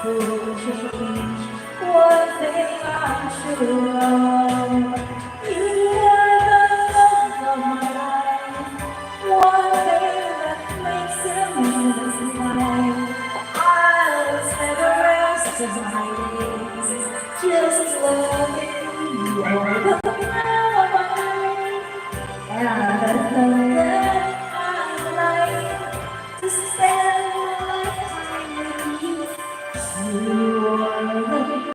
One thing I'm sure of, you are the love of my life. One thing that makes it smile. I'll spend the rest of my days just loving you. You're the love of my life, and I know that I like to spend my lifetime with you. You are the love of my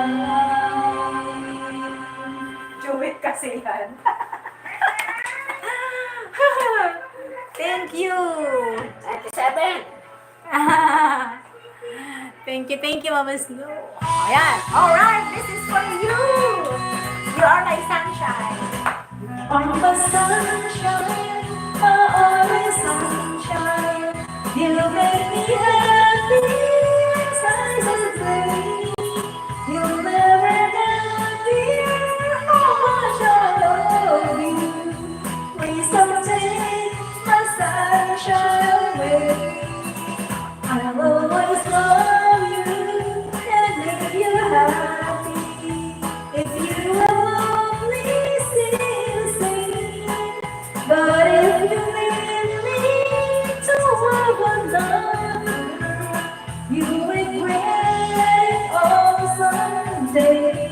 life. Duet kasi yan. Thank you. 37. Thank you, Mama Snow. Ayan. Alright, this is for you. You are my sunshine. On the sunshine, my always sunshine. You make me happy, skies are gray. You'll never know, dear, how much I love you. Please don't take my sunshine away. I'll always love you and make you happy. If you love me, sing. But if you leave me to love another, you regret it all someday.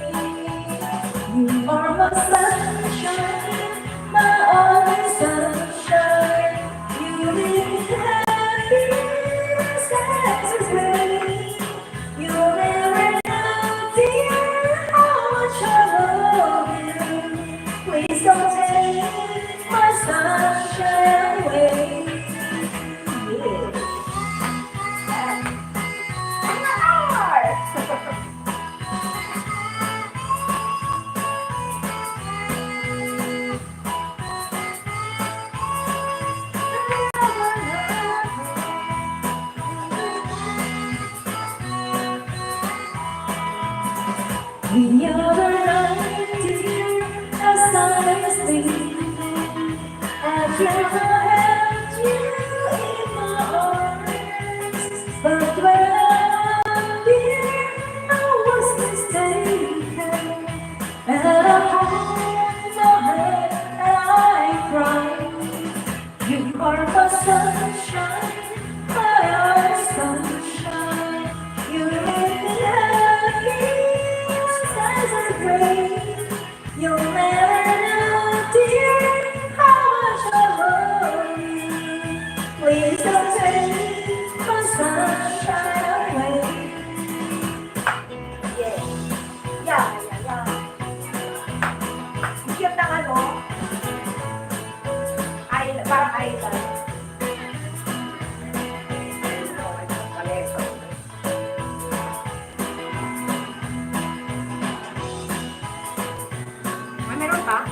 You are my sunshine, my only sunshine. You make me happy, skies are gray. You'll never know, dear, how much I love you. Please don't take my sunshine away. Yeah. And my heart. The other night, dear, the sun is beaming. After I held you in my arms, but when I'm here, I was mistaken. And I hold my head and I cry. You are my sunshine, my eyes sunshine. You make me happy, skies are gray. You'll never know, dear, how much I love you. Please don't take my sunshine away. Yeah, yeah, yeah, yeah. Cute ng ano? Parang island. Meron pa?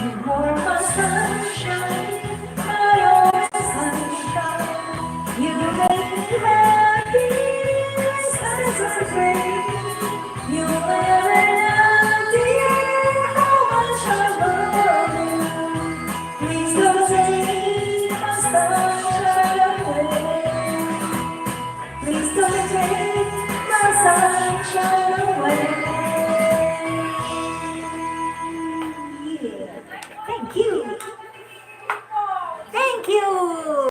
You are my sunshine, my only sunshine. You make me happy, skies are gray. You'll never know, dear, how much I love you. Please don't take my sunshine away. Please don't take my sunshine away.